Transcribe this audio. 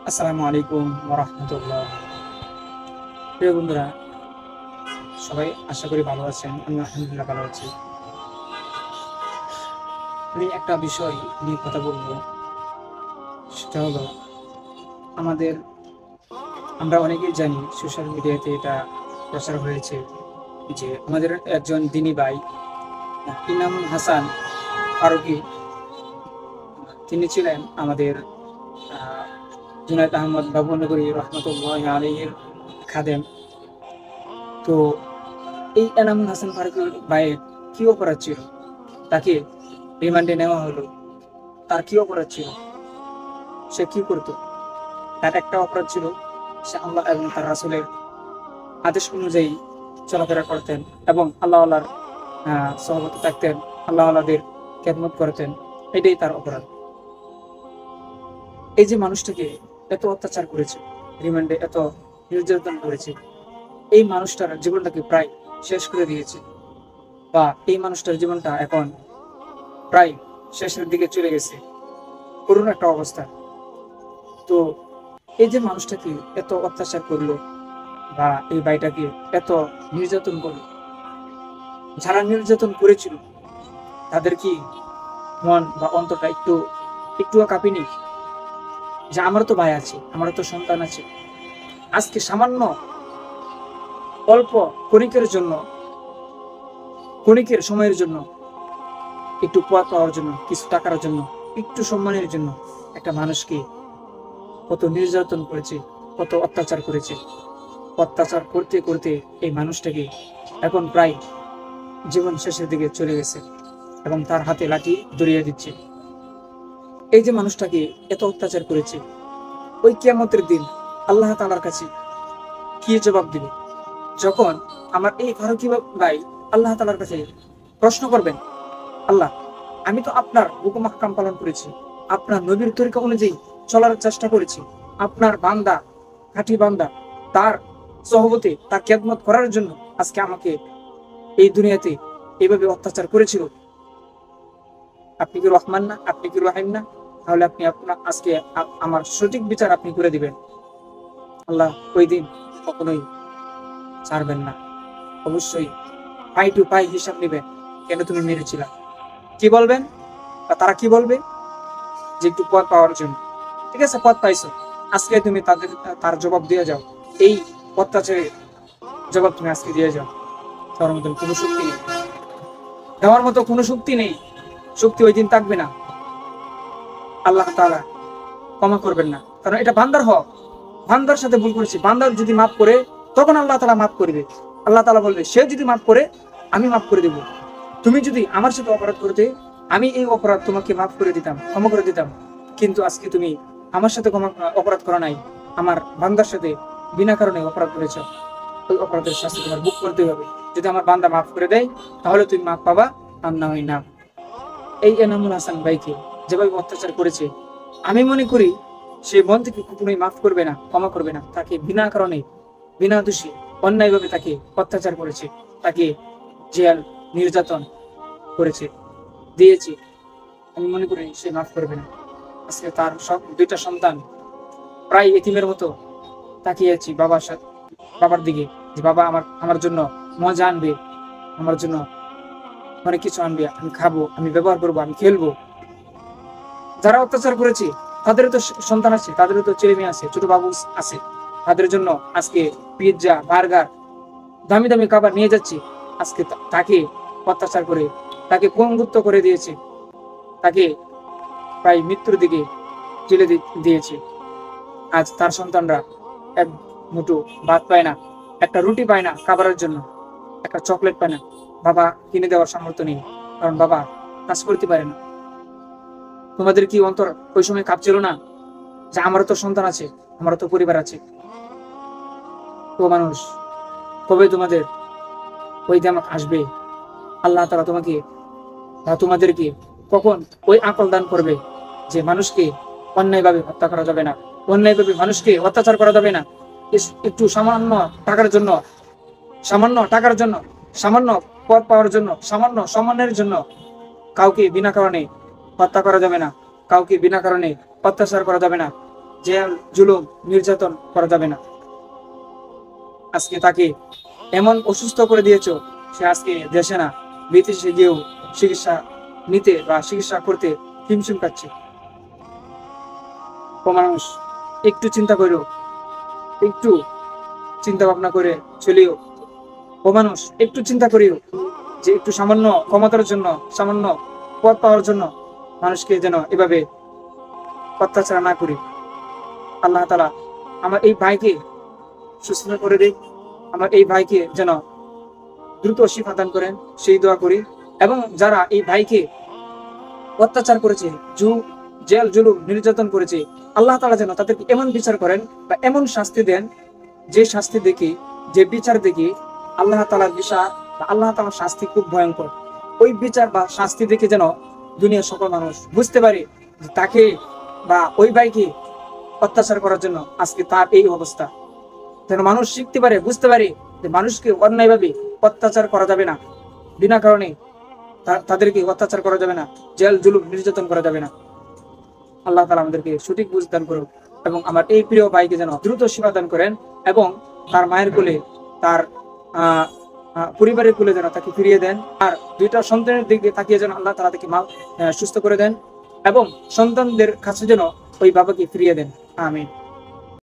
আসসালামু আলাইকুম ওয়া রাহমাতুল্লাহ। প্রিয় বন্ধুরা, সবাই আশা করি ভালো আছেন। আমি আলহামদুলিল্লাহ ভালো আছি। আমি একটা বিষয় নিয়ে কথা বলবো, সেটা হলো আমাদের আমরা অনেকেই জানি, সোশ্যাল মিডিয়াতে এটা প্রচার হয়েছে যে আমাদের একজন দিনী ভাই ইনামুল হাসান ফারুকী, তিনি ছিলেন আমাদের আহ, জুনায়েদ আহমদ বাবুনগরী রহমতুল্লাহ আলাইহির খাদেম। তো এই এনামুল হাসান ফারুকী ভাইয়ের কি অপরাধ ছিল? তাকে রিমান্ডে নেওয়া হলো। তার কি অপরাধ ছিল? সে কি করতো? তার একটা অপরাধ ছিল, সে আল্লাহ এবং তার রাসূলের আদেশ অনুযায়ী চলাফেরা করতেন এবং আল্লাহ আল্লাহর সহবতে থাকতেন, আল্লাহ আল্লাহদের খেদমত করতেন। এটাই তার অপরাধ। এই যে মানুষটাকে এত অত্যাচার করেছে, রিমান্ডে এত নির্যাতন করেছে, এই মানুষটার জীবনটাকে প্রায় শেষ করে দিয়েছে, বা এই মানুষটার জীবনটা এখন প্রায় শেষের দিকে চলে গেছে, করুণ একটা অবস্থা। তো এই যে মানুষটাকে এত অত্যাচার করলো, বা এই ভাইটাকে এত নির্যাতন করলো, যারা নির্যাতন করেছিল তাদের কি মন বা অন্তরটা একটুও কাঁপেনি যে আমারও তো ভাই আছে, আমারও তো সন্তান আছে? আজকে সামান্য অল্প ক্ষণিকের জন্য, ক্ষণিকের সময়ের জন্য, একটু পথ পাওয়ার জন্য, কিছু টাকার জন্য, একটু সম্মানের জন্য একটা মানুষকে কত নির্যাতন করেছে, কত অত্যাচার করেছে। অত্যাচার করতে করতে এই মানুষটাকে এখন প্রায় জীবন শেষের দিকে চলে গেছে এবং তার হাতে লাঠি ধরিয়ে দিচ্ছে। এই যে মানুষটাকে এত অত্যাচার করেছে, ওই কিয়ামতের দিন আল্লাহ তাআলার কাছে কি জবাব দিবে? যখন আমার এই ফারুকী ভাই আল্লাহ তাআলার কাছে প্রশ্ন করবেন, আল্লাহ, আমি তো আপনার হুকুম আহকাম পালন করেছি, আপনার নবীর তরিকা অনুযায়ী চলার চেষ্টা করেছি, আপনার বান্দা, খাঁটি বান্দা, তার সহবতে তার খেদমত করার জন্য আজকে আমাকে এই দুনিয়াতে এইভাবে অত্যাচার করেছিল। আপনি কি রহমান না? আপনি কি রহিম না? তাহলে আপনি আপনার আজকে আমার সঠিক বিচার আপনি করে দিবেন। আল্লাহ ওই দিন কখনোই ছাড়বেন না, অবশ্যই পাই টু পাই হিসাব নেবেন। কেন তুমি মেরেছিলাম? কি বলবেন? বা তারা কি বলবে? যে একটু পথ পাওয়ার জন্য। ঠিক আছে, পথ পাইছো, আজকে তুমি তার জবাব দিয়ে যাও। এই অত্যাচারের জবাব তুমি আজকে দিয়ে যাও। দেওয়ার মতন কোনো শক্তি নেই, দেওয়ার মতো কোনো শক্তি নেই। শক্তি ওই দিন থাকবে না। আল্লাহ তাআলা ক্ষমা করবেন না, কারণ এটা বান্দার হক। বান্দার সাথে ভুল করেছি, বান্দার যদি মাফ করে তখন আল্লাহ তাআলা মাফ করবে। আল্লাহ তাআলা বলবে, সে যদি মাফ করে আমি মাফ করে দেব। তুমি যদি আমার সাথে অপরাধ করতে, আমি এই অপরাধ তোমাকে মাফ করে দিতাম, ক্ষমা করে দিতাম। কিন্তু আজকে তুমি আমার সাথে অপরাধ করা নাই, আমার বান্দার সাথে বিনা কারণে অপরাধ করেছ। ওই অপরাধের শাস্তি তোমার ভোগ করতে হবে। যদি আমার বান্দা মাফ করে দেয় তাহলে তুমি মাফ পাবা, আর না হয় না। এই এনামুল হাসান ভাইকে যেভাবে অত্যাচার করেছে, আমি মনে করি সে মন থেকে কখনোই মাফ করবে না, ক্ষমা করবে না। তাকে বিনা কারণে, বিনা দোষী অন্যায়ভাবে তাকে অত্যাচার করেছে, তাকে জেল নির্যাতন করেছে, দিয়েছে। আমি মনে করি সে মাফ করবে না। আজকে তার সব দুইটা সন্তান প্রায় এতিমের মতো তাকিয়ে আছি বাবার দিকে, যে বাবা আমার জন্য মজা আনবে, আমার জন্য অনেক কিছু আনবে, আমি খাবো, আমি ব্যবহার করবো, আমি খেলবো। যারা অত্যাচার করেছে তাদেরও তো সন্তান আছে, তাদেরও তো ছেলে মেয়ে আছে, ছোট বাবু আছে। তাদের জন্য আজকে পিৎজা, বার্গার, দামি দামি খাবার নিয়ে যাচ্ছে। আজকে তাকে অত্যাচার করে, তাকে পঙ্গুত্ব করে দিয়েছে, তাকে প্রায় মৃত্যুর দিকে ঠেলে দিয়েছে। আজ তার সন্তানরা এক মুঠো ভাত পায় না, একটা রুটি পায় না খাবারের জন্য, একটা চকলেট পায় না। বাবা কিনে দেওয়ার সামর্থ্য নেই, কারণ বাবা কাজ করতে পারে না। তোমাদের কি অন্তর ওই সময় কাঁপছিল না যে আমারও তো সন্তান আছে, আমারও তো পরিবার আছে? তো মানুষ, কবে তোমাদের ওই দিন আসবে? আল্লাহ তাআলা তোমাকে বা তোমাদেরকে কখন ওই আকল দান করবে যে মানুষকে অন্যায়ভাবে হত্যা করা যাবে না, অন্যায়ভাবে মানুষকে অত্যাচার করা যাবে না? একটু সামান্য টাকার জন্য, সামান্য টাকার জন্য, সামান্য পদ পাওয়ার জন্য, সামান্য সম্মানের জন্য কাউকে বিনা কারণে হত্যা করা যাবে না, কাউকে বিনা কারণে অত্যাচার করা যাবে না। জেল জুলুম নির্যাতন করা যাবে না। আজকে তাকে এমন অসুস্থ করে দিয়েছো, সে আজকে দেশে না বিদেশে গিয়েও চিকিৎসা নিতে বা চিকিৎসা করতে হিমশিম খাচ্ছে। ও মানুষ, একটু চিন্তা করো, একটু চিন্তা ভাবনা করে চলিও। ও মানুষ, একটু চিন্তা করিও যে একটু সামান্য ক্ষমতার জন্য, সামান্য পদ পাওয়ার জন্য মানুষকে যেন এভাবে অত্যাচার না করি। আল্লাহ তাআলা আমার এই ভাইকে সুস্থ করে দিক, আমার এই ভাইকে যেন দ্রুত শিফা দান করেন, সেই দোয়া করি। এবং যারা এই ভাইকে অত্যাচার করেছে, জেল জুলুম নির্যাতন করেছে, আল্লাহ তাআলা যেন তাদেরকে এমন বিচার করেন বা এমন শাস্তি দেন, যে শাস্তি দেখি, যে বিচার দেখি আল্লাহ তাআলার বিচার বা আল্লাহ তাআলার শাস্তি খুব ভয়ঙ্কর। ওই বিচার বা শাস্তি দেখে যেন দুনিয়ার সকল মানুষ বুঝতে পারে যে তাকে বা ওই ভাইকে অত্যাচার করার জন্য আজকে তার এই অবস্থা। যেন মানুষ শিখতে পারে, বুঝতে পারে যে মানুষকে অন্যায়ভাবে অত্যাচার করা যাবে না, বিনা কারণে তাদেরকে অত্যাচার করা যাবে না, জেল জুলুম নির্যাতন করা যাবে না। আল্লাহ তাআলা আমাদেরকে সঠিক বুঝ দান করুন এবং আমার এই প্রিয় ভাইকে যেন দ্রুত শিফা দান করেন এবং তার মায়ের কোলে, তার পরিবারের কোলে যেন তাকে ফিরিয়ে দেন। আর দুইটা সন্তানের দিকে তাকিয়ে যেন আল্লাহ তাআলা তাকে সুস্থ করে দেন এবং সন্তানদের কাছে যেন ওই বাবাকে ফিরিয়ে দেন। আমিন।